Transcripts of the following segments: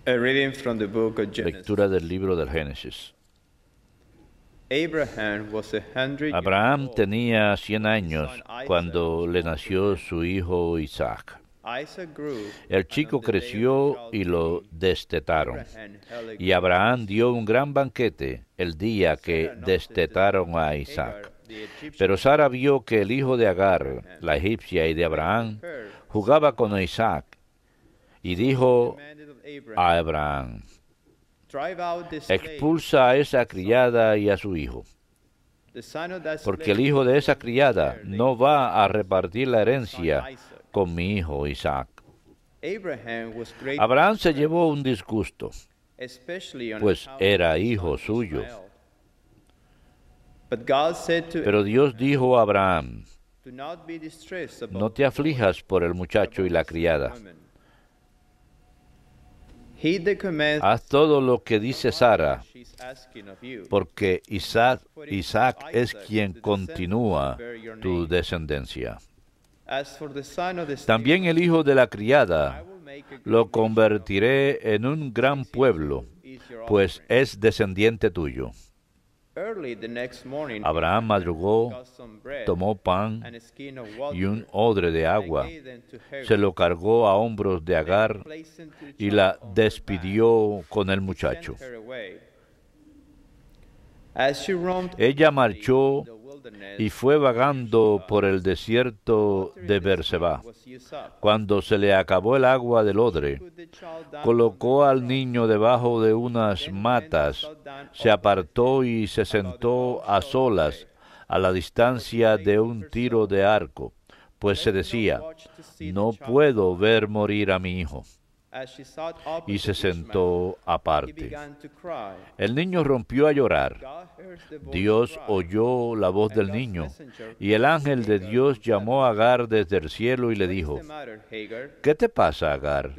A reading from the book of Genesis. Lectura del libro del Génesis. Abraham tenía 100 años cuando le nació su hijo Isaac. El chico creció y lo destetaron. Y Abraham dio un gran banquete el día que destetaron a Isaac. Pero Sara vio que el hijo de Agar, la egipcia, y de Abraham, jugaba con Isaac, y dijo a Abraham: expulsa a esa criada y a su hijo, porque el hijo de esa criada no va a repartir la herencia con mi hijo Isaac. Abraham se llevó un disgusto, pues era hijo suyo. Pero Dios dijo a Abraham: no te aflijas por el muchacho y la criada. Haz todo lo que dice Sara, porque Isaac es quien continúa tu descendencia. También el hijo de la criada lo convertiré en un gran pueblo, pues es descendiente tuyo. Abraham madrugó, tomó pan y un odre de agua, se lo cargó a hombros de Agar y la despidió con el muchacho. Ella marchó y fue vagando por el desierto de Berseba. Cuando se le acabó el agua del odre, colocó al niño debajo de unas matas, se apartó y se sentó a solas a la distancia de un tiro de arco, pues se decía: no puedo ver morir a mi hijo. Y se sentó aparte. El niño rompió a llorar. Dios oyó la voz del niño, y el ángel de Dios llamó a Agar desde el cielo y le dijo: ¿qué te pasa, Agar?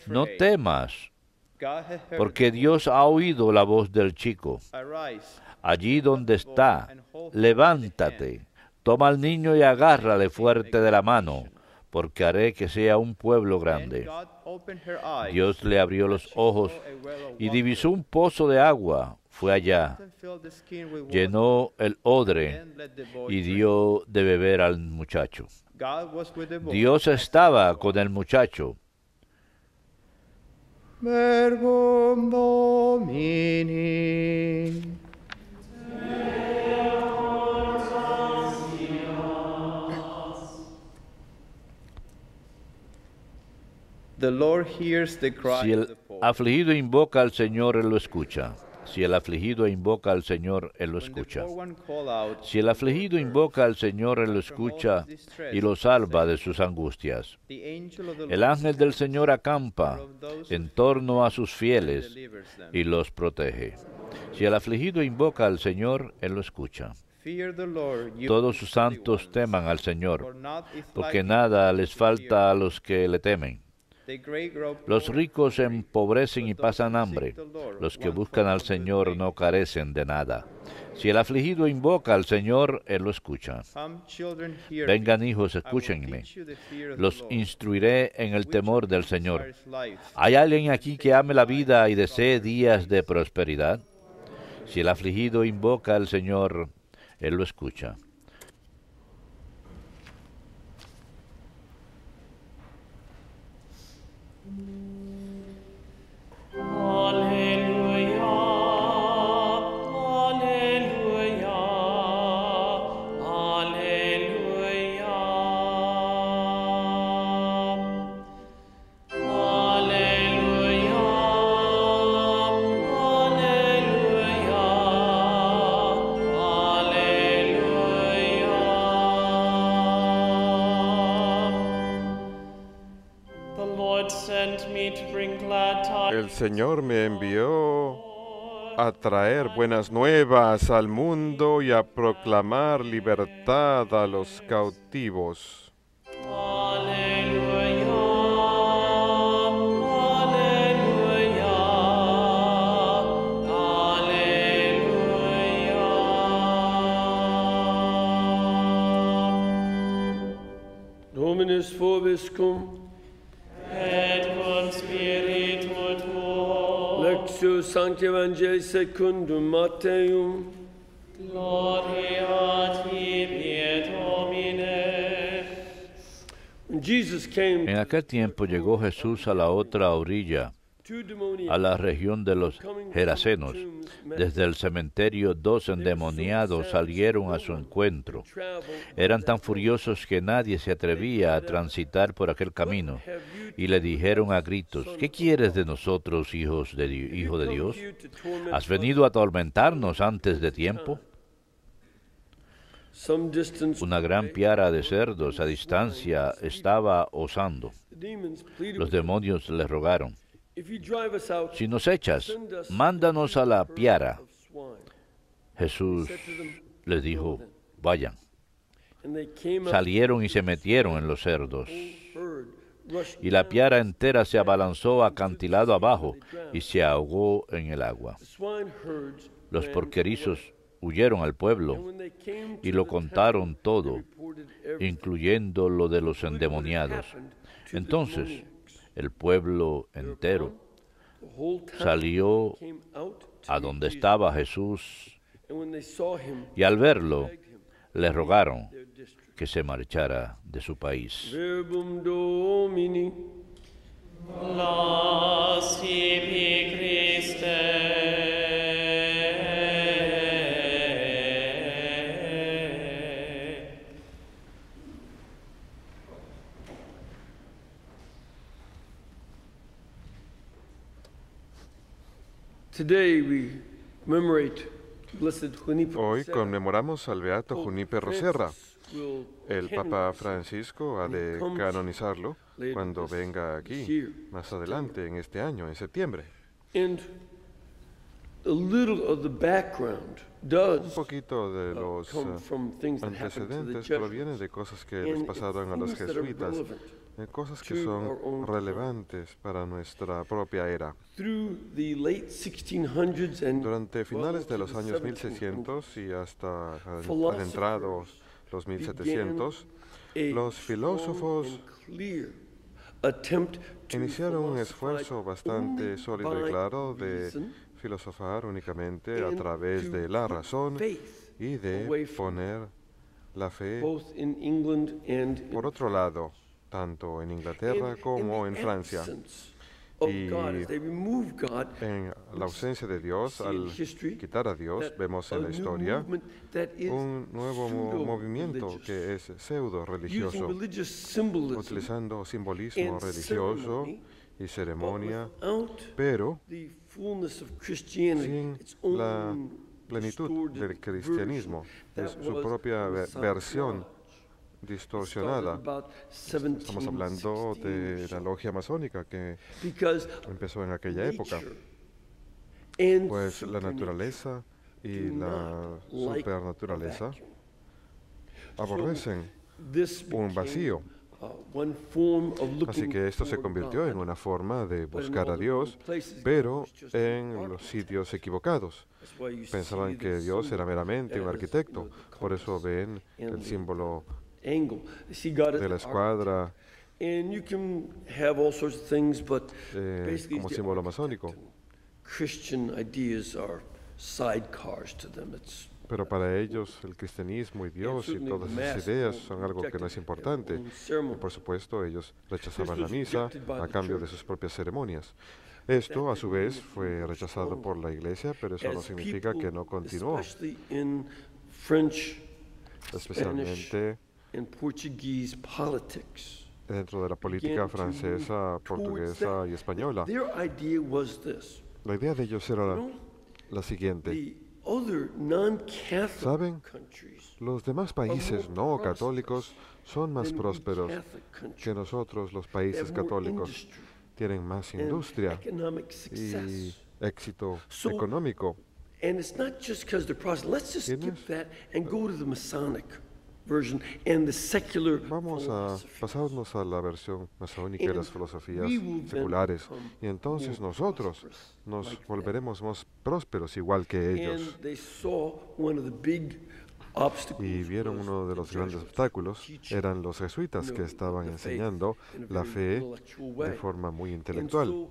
No temas, porque Dios ha oído la voz del chico. Allí donde está, levántate, toma al niño y agárrale fuerte de la mano, porque haré que sea un pueblo grande. Dios le abrió los ojos y divisó un pozo de agua. Fue allá, llenó el odre y dio de beber al muchacho. Dios estaba con el muchacho. Verbum Domini. Si el afligido invoca al Señor, Él lo escucha. Si el afligido invoca al Señor, Él lo escucha. Si el afligido invoca al Señor, Él lo escucha y lo salva de sus angustias. El ángel del Señor acampa en torno a sus fieles y los protege. Si el afligido invoca al Señor, Él lo escucha. Todos sus santos teman al Señor, porque nada les falta a los que le temen. Los ricos se empobrecen y pasan hambre. Los que buscan al Señor no carecen de nada. Si el afligido invoca al Señor, Él lo escucha. Vengan, hijos, escúchenme. Los instruiré en el temor del Señor. ¿Hay alguien aquí que ame la vida y desee días de prosperidad? Si el afligido invoca al Señor, Él lo escucha. El Señor me envió a traer buenas nuevas al mundo y a proclamar libertad a los cautivos. Dominus vobiscum, et con spiritu tuo. Lectio Sancti Evangelii secundum Matteum. Gloria tibi, Domine. En aquel tiempo llegó Jesús a la otra orilla, a la región de los Gerasenos. Desde el cementerio 2 endemoniados salieron a su encuentro. Eran tan furiosos que nadie se atrevía a transitar por aquel camino, y le dijeron a gritos: ¿Qué quieres de nosotros, hijo de Dios? ¿Has venido a atormentarnos antes de tiempo? Una gran piara de cerdos a distancia estaba osando. Los demonios le rogaron: si nos echas, mándanos a la piara. Jesús les dijo: vayan. Salieron y se metieron en los cerdos, y la piara entera se abalanzó acantilado abajo y se ahogó en el agua. Los porquerizos huyeron al pueblo y lo contaron todo, incluyendo lo de los endemoniados. Entonces el pueblo entero salió a donde estaba Jesús, y al verlo le rogaron que se marchara de su país. Verbum Domini. Las tibi Christe. Hoy conmemoramos al beato Junípero Serra. El Papa Francisco ha de canonizarlo cuando venga aquí, más adelante en este año, en septiembre. Un poquito de los antecedentes proviene de cosas que les pasaron a los jesuitas, cosas que son relevantes para nuestra propia era. Durante finales de los años 1600 y hasta adentrados los 1700, los filósofos iniciaron un esfuerzo bastante sólido y claro de filosofar únicamente a través de la razón y de poner la fe por otro lado, tanto en Inglaterra como en Francia. Y en la ausencia de Dios, al quitar a Dios, vemos en la historia un nuevo movimiento que es pseudo-religioso, utilizando simbolismo religioso y ceremonia, pero sin la plenitud del cristianismo, es su propia versión distorsionada. Estamos hablando de la logia masónica que empezó en aquella época, pues la naturaleza y la supernaturaleza aborrecen un vacío. Así que esto se convirtió en una forma de buscar a Dios, pero en los sitios equivocados. Pensaban que Dios era meramente un arquitecto, por eso ven el símbolo de la escuadra como símbolo masónico. Pero para ellos el cristianismo y Dios y todas esas ideas son algo que no es importante. Y por supuesto ellos rechazaban la misa a cambio de sus propias ceremonias. Esto a su vez fue rechazado por la Iglesia, pero eso no significa que no continuó. Especialmente dentro de la política francesa, portuguesa y española. La idea de ellos era la siguiente. ¿Saben? Los demás países no católicos son más prósperos que nosotros, los países católicos. Tienen más industria y éxito económico. Y no es Vamos a pasarnos a la versión masónica de las filosofías seculares, y entonces nosotros nos volveremos más prósperos igual que ellos. Y vieron uno de los grandes obstáculos, eran los jesuitas que estaban enseñando la fe de forma muy intelectual.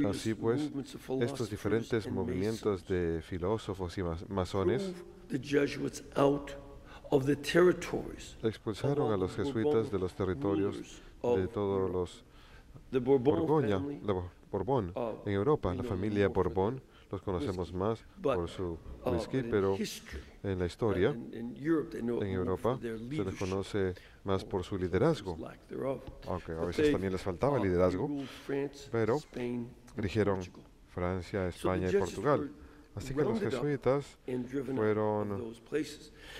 Así pues, estos diferentes movimientos de filósofos y masones expulsaron a los jesuitas de los territorios de todos los Borbón. En Europa, la familia Borbón, los conocemos más por su whisky, pero en la historia, en Europa, se les conoce más por su liderazgo, aunque a veces también les faltaba liderazgo, pero dirigieron Francia, España y Portugal. Así que los jesuitas fueron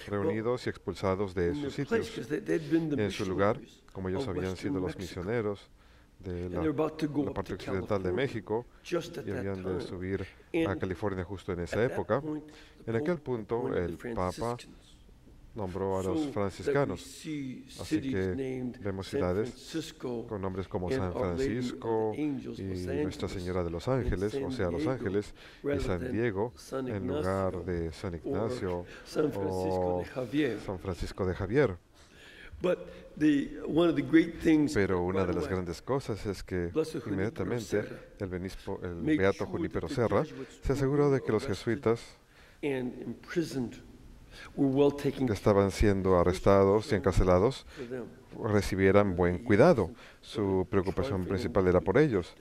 reunidos y expulsados de sus sitios. En su lugar, como ellos habían sido los misioneros de la parte occidental de México y habían de subir a California justo en esa época, en aquel punto el Papa nombró a los franciscanos. Así que vemos ciudades con nombres como San Francisco y Nuestra Señora de los Ángeles, o sea, Los Ángeles, y San Diego en lugar de San Ignacio o San Francisco de Javier. Pero una de las grandes cosas es que inmediatamente el beato Junípero Serra se aseguró de que los jesuitas que estaban siendo arrestados y encarcelados recibieran buen cuidado. Su preocupación principal era por ellos.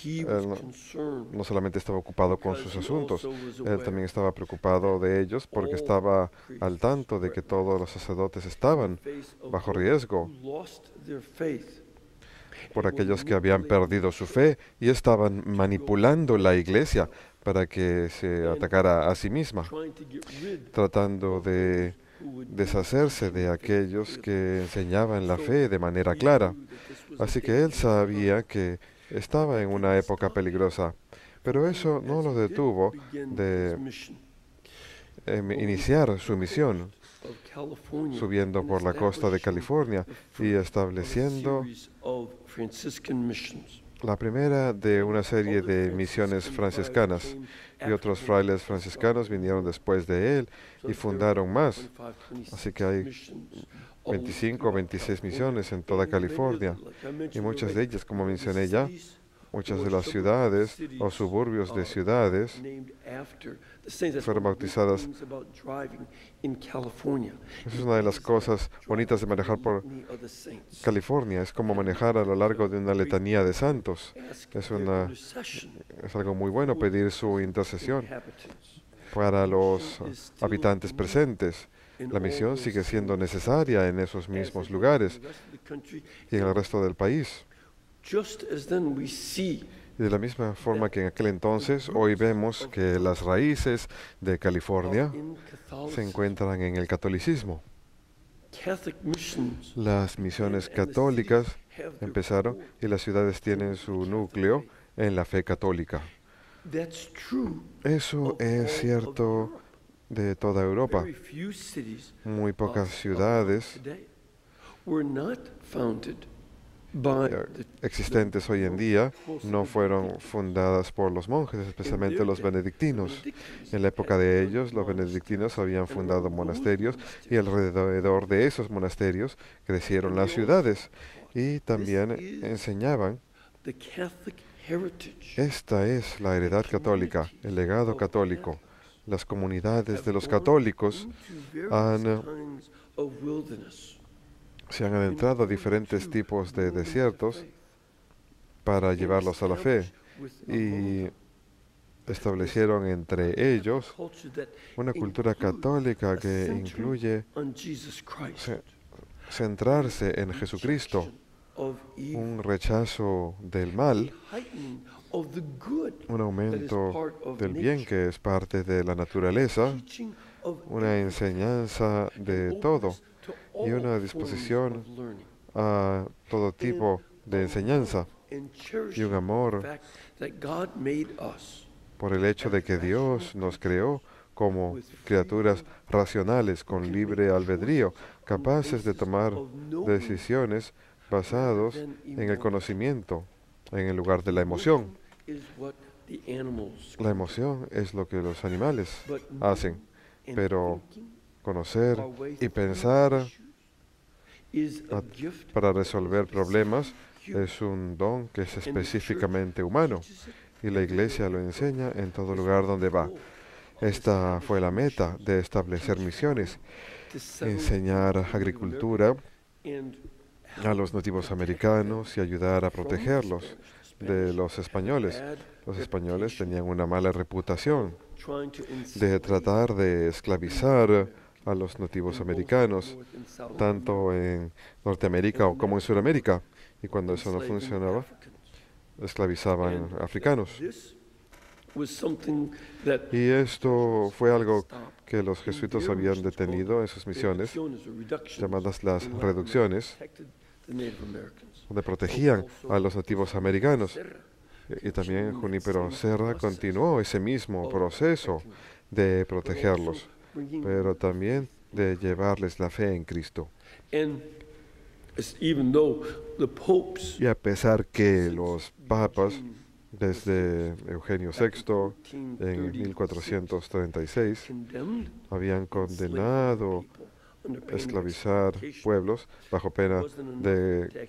Él no solamente estaba ocupado con sus asuntos, él también estaba preocupado de ellos porque estaba al tanto de que todos los sacerdotes estaban bajo riesgo por aquellos que habían perdido su fe y estaban manipulando la iglesia para que se atacara a sí misma, tratando de deshacerse de aquellos que enseñaban la fe de manera clara. Así que él sabía que estaba en una época peligrosa, pero eso no lo detuvo de iniciar su misión, subiendo por la costa de California y estableciendo la primera de una serie de misiones franciscanas, y otros frailes franciscanos vinieron después de él y fundaron más. Así que hay 25 o 26 misiones en toda California, y muchas de ellas, como mencioné ya, muchas de las ciudades o suburbios de ciudades fueron bautizadas. Esa es una de las cosas bonitas de manejar por California. Es como manejar a lo largo de una letanía de santos. Es algo muy bueno pedir su intercesión para los habitantes presentes. La misión sigue siendo necesaria en esos mismos lugares y en el resto del país. Y de la misma forma que en aquel entonces, hoy vemos que las raíces de California se encuentran en el catolicismo. Las misiones católicas empezaron y las ciudades tienen su núcleo en la fe católica. Eso es cierto de toda Europa. Muy pocas ciudades existentes hoy en día no fueron fundadas por los monjes, especialmente los benedictinos. En la época de ellos, los benedictinos habían fundado monasterios y alrededor de esos monasterios crecieron las ciudades y también enseñaban. Esta es la heredad católica, el legado católico. Las comunidades de los católicos se han adentrado a diferentes tipos de desiertos para llevarlos a la fe y establecieron entre ellos una cultura católica que incluye centrarse en Jesucristo, un rechazo del mal, un aumento del bien que es parte de la naturaleza, una enseñanza de todo y una disposición a todo tipo de enseñanza y un amor por el hecho de que Dios nos creó como criaturas racionales con libre albedrío, capaces de tomar decisiones basados en el conocimiento, en el lugar de la emoción. La emoción es lo que los animales hacen, pero conocer y pensar para resolver problemas es un don que es específicamente humano, y la Iglesia lo enseña en todo lugar donde va. Esta fue la meta de establecer misiones, enseñar agricultura a los nativos americanos y ayudar a protegerlos de los españoles. Los españoles tenían una mala reputación de tratar de esclavizar a los nativos americanos, tanto en Norteamérica como en Sudamérica. Y cuando eso no funcionaba, esclavizaban africanos. Y esto fue algo que los jesuitas habían detenido en sus misiones, llamadas las reducciones, donde protegían a los nativos americanos. Y también Junípero Serra continuó ese mismo proceso de protegerlos, pero también de llevarles la fe en Cristo. Y a pesar que los papas, desde Eugenio VI en 1436, habían condenado esclavizar pueblos bajo pena de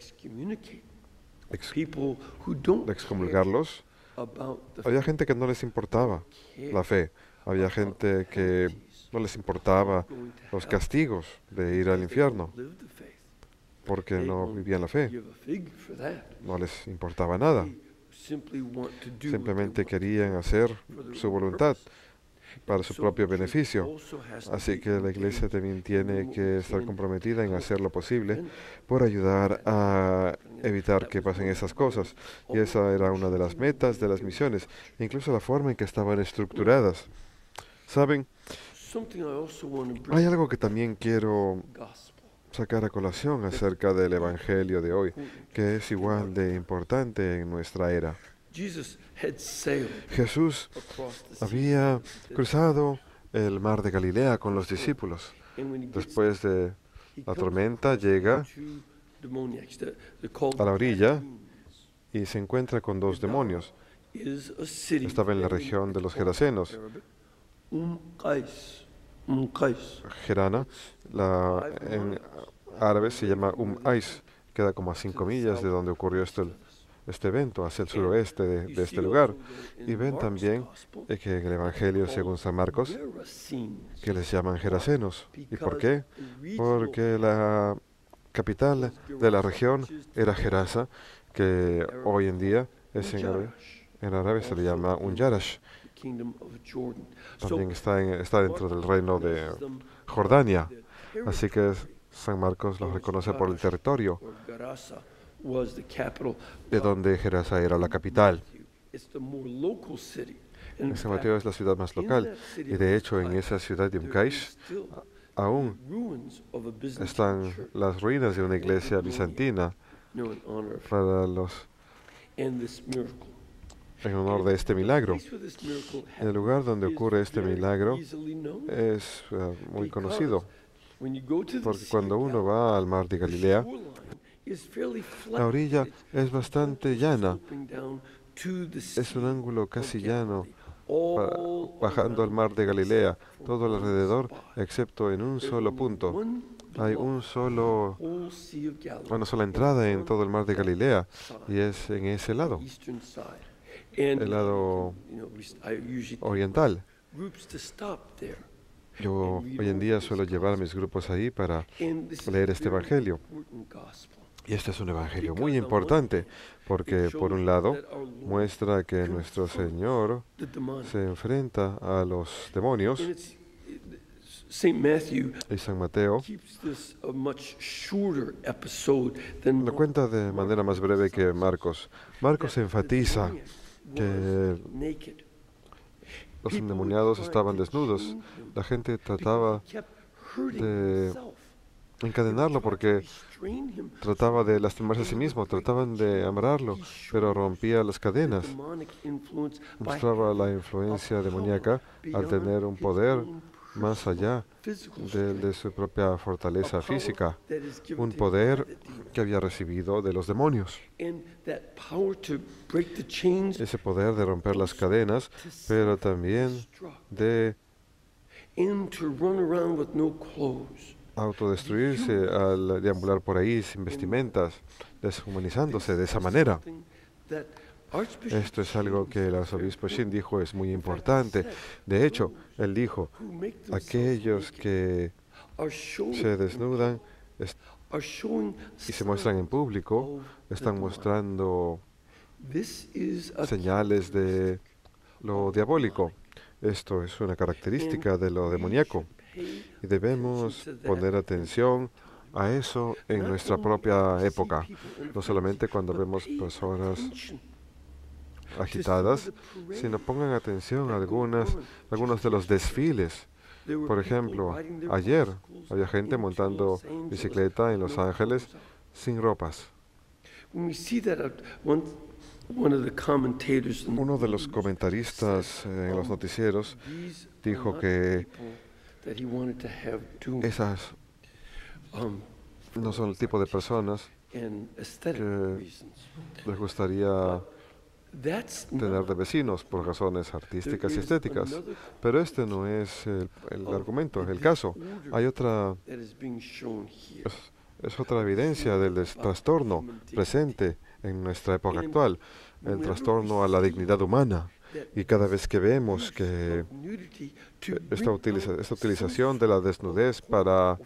excomulgarlos, había gente que no les importaba la fe, había gente que no les importaba los castigos de ir al infierno, porque no vivían la fe, no les importaba nada. Simplemente querían hacer su voluntad para su propio beneficio. Así que la Iglesia también tiene que estar comprometida en hacer lo posible por ayudar a evitar que pasen esas cosas. Y esa era una de las metas de las misiones, incluso la forma en que estaban estructuradas. ¿Saben? Hay algo que también quiero sacar a colación acerca del Evangelio de hoy, que es igual de importante en nuestra era. Jesús había cruzado el mar de Galilea con los discípulos. Después de la tormenta llega a la orilla y se encuentra con dos demonios. Estaba en la región de los Gerasenos. Gerana, en árabe se llama Ais, queda como a 5 millas de donde ocurrió este evento, hacia el suroeste de este lugar. Y ven también que en el Evangelio según San Marcos, que les llaman Gerasenos. ¿Y por qué? Porque la capital de la región era Gerasa, que hoy en día es en árabe se le llama Yarash. También está dentro del reino de Jordania. Así que San Marcos lo reconoce por el territorio, de donde Gerasa era la capital. San Mateo es la ciudad más local. Y de hecho, en esa ciudad de Umkaish aún están las ruinas de una iglesia bizantina en honor de este milagro. El lugar donde ocurre este milagro es muy conocido, porque cuando uno va al mar de Galilea, la orilla es bastante llana, es un ángulo casi llano, bajando al mar de Galilea, todo alrededor, excepto en un solo punto. Hay una sola entrada en todo el mar de Galilea, y es en ese lado, el lado oriental. Yo hoy en día suelo llevar a mis grupos ahí para leer este Evangelio. Y este es un Evangelio muy importante, porque por un lado muestra que nuestro Señor se enfrenta a los demonios. Y San Mateo lo cuenta de manera más breve que Marcos. Marcos enfatiza que los endemoniados estaban desnudos. La gente trataba de encadenarlo porque trataba de lastimarse a sí mismo, trataban de amarrarlo, pero rompía las cadenas. Mostraba la influencia demoníaca al tener un poder más allá de su propia fortaleza física, un poder que había recibido de los demonios. Ese poder de romper las cadenas, pero también de autodestruirse al deambular por ahí sin vestimentas, deshumanizándose de esa manera. Esto es algo que el arzobispo Shin dijo es muy importante. De hecho, él dijo, aquellos que se desnudan y se muestran en público están mostrando señales de lo diabólico. Esto es una característica de lo demoníaco y debemos poner atención a eso en nuestra propia época, no solamente cuando vemos personas agitadas, sino pongan atención a algunos de los desfiles. Por ejemplo, ayer había gente montando bicicleta en Los Ángeles sin ropas. Uno de los comentaristas en los noticieros dijo que esas no son el tipo de personas que les gustaría tener de vecinos por razones artísticas y estéticas. Pero este no es el argumento, el caso. Hay otra, es otra evidencia del trastorno presente en nuestra época actual, el trastorno a la dignidad humana. Y cada vez que vemos que esta utilización de la desnudez para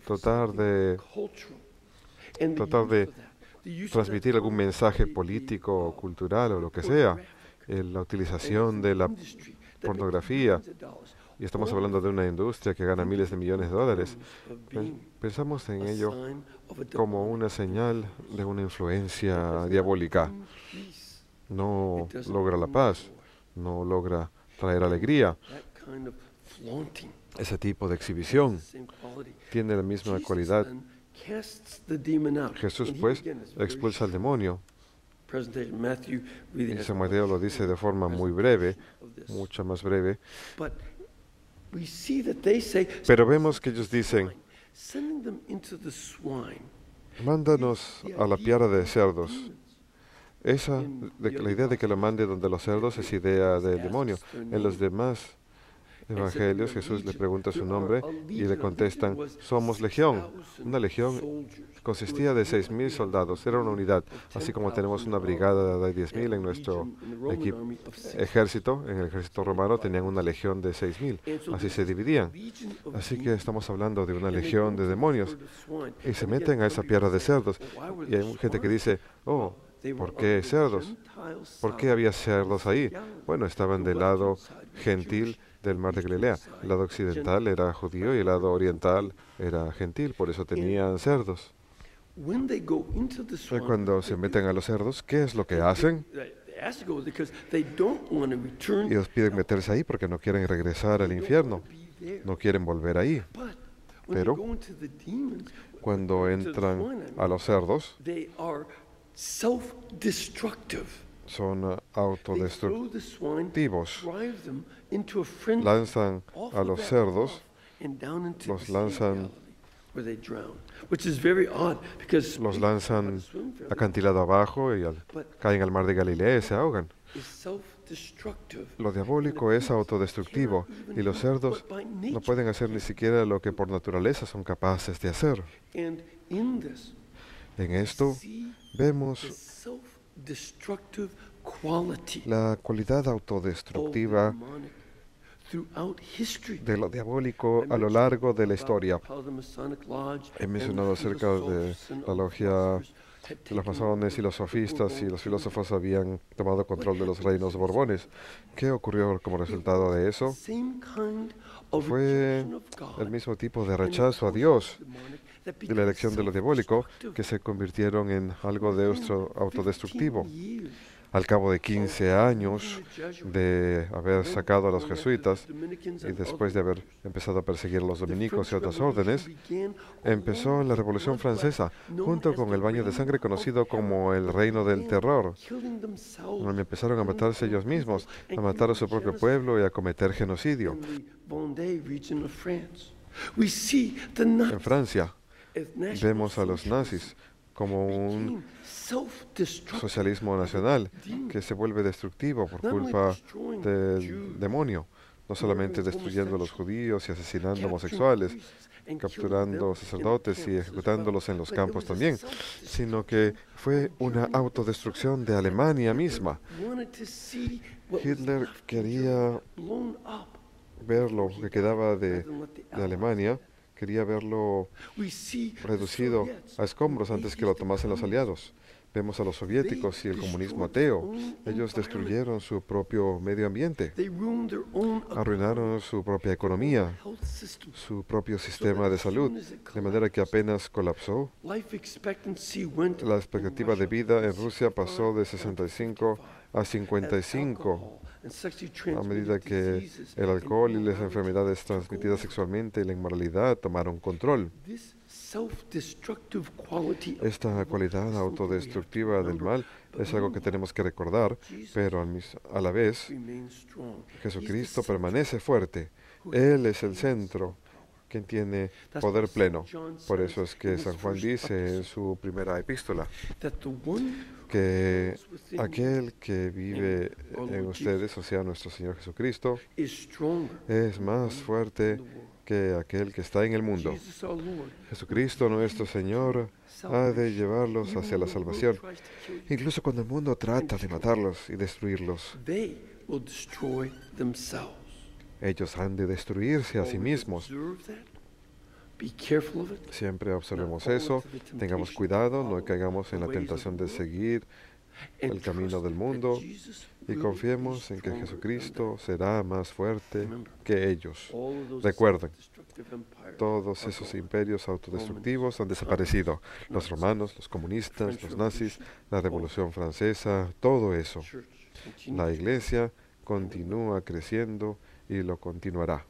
tratar de transmitir algún mensaje político o cultural o lo que sea, la utilización de la pornografía, y estamos hablando de una industria que gana miles de millones de dólares, pensamos en ello como una señal de una influencia diabólica. No logra la paz, no logra traer alegría. Ese tipo de exhibición tiene la misma cualidad. Jesús, pues, expulsa al demonio. Y San Mateo lo dice de forma muy breve, mucho más breve. Pero vemos que ellos dicen, mándanos a la piara de cerdos. La idea de que lo mande donde los cerdos es idea del demonio. En los demás evangelios Jesús le pregunta su nombre y le contestan, somos legión. Una legión consistía de 6,000 soldados, era una unidad, así como tenemos una brigada de 10,000 en nuestro ejército. En el ejército romano tenían una legión de 6,000, así se dividían. Así que estamos hablando de una legión de demonios y se meten a esa piara de cerdos. Y hay gente que dice, oh, ¿por qué cerdos? ¿Por qué había cerdos ahí? Bueno, estaban del lado gentil del mar de Galilea. El lado occidental era judío y el lado oriental era gentil, por eso tenían cerdos. Y cuando se meten a los cerdos, ¿qué es lo que hacen? Ellos piden meterse ahí porque no quieren regresar al infierno, no quieren volver ahí. Pero cuando entran a los cerdos, son autodestructivos. Lanzan a los cerdos, los lanzan acantilado abajo y caen al mar de Galilea y se ahogan. Lo diabólico es autodestructivo y los cerdos no pueden hacer ni siquiera lo que por naturaleza son capaces de hacer. En esto vemos la cualidad autodestructiva de lo diabólico a lo largo de la historia. He mencionado acerca de la logia de los masones y los sofistas, y los filósofos habían tomado control de los reinos borbones. ¿Qué ocurrió como resultado de eso? Fue el mismo tipo de rechazo a Dios y la elección de lo diabólico que se convirtieron en algo de autodestructivo. Al cabo de 15 años de haber sacado a los jesuitas y después de haber empezado a perseguir a los dominicos y otras órdenes, empezó la Revolución Francesa, junto con el baño de sangre conocido como el Reino del Terror, donde empezaron a matarse ellos mismos, a matar a su propio pueblo y a cometer genocidio. En Francia vemos a los nazis como un socialismo nacional que se vuelve destructivo por culpa del demonio. no solamente destruyendo a los judíos y asesinando homosexuales, capturando sacerdotes y ejecutándolos en los campos también, sino que fue una autodestrucción de Alemania misma. Hitler quería ver lo que quedaba de Alemania, quería verlo reducido a escombros antes que lo tomasen los aliados. Vemos a los soviéticos y el comunismo ateo. Ellos destruyeron su propio medio ambiente, arruinaron su propia economía, su propio sistema de salud, de manera que apenas colapsó. La expectativa de vida en Rusia pasó de 65 a 55, a medida que el alcohol y las enfermedades transmitidas sexualmente y la inmoralidad tomaron control. Esta cualidad autodestructiva del mal es algo que tenemos que recordar, pero a la vez Jesucristo permanece fuerte. Él es el centro, quien tiene poder pleno. Por eso es que San Juan dice en su primera epístola que aquel que vive en ustedes, o sea, nuestro Señor Jesucristo, es más fuerte que aquel que está en el mundo. Jesucristo, nuestro Señor, ha de llevarlos hacia la salvación, incluso cuando el mundo trata de matarlos y destruirlos. Ellos han de destruirse a sí mismos. Siempre observemos eso, tengamos cuidado, no caigamos en la tentación de seguir el camino del mundo y confiemos en que Jesucristo será más fuerte que ellos. Recuerden, todos esos imperios autodestructivos han desaparecido. Los romanos, los comunistas, los nazis, la Revolución Francesa, todo eso. La Iglesia continúa creciendo y lo continuará.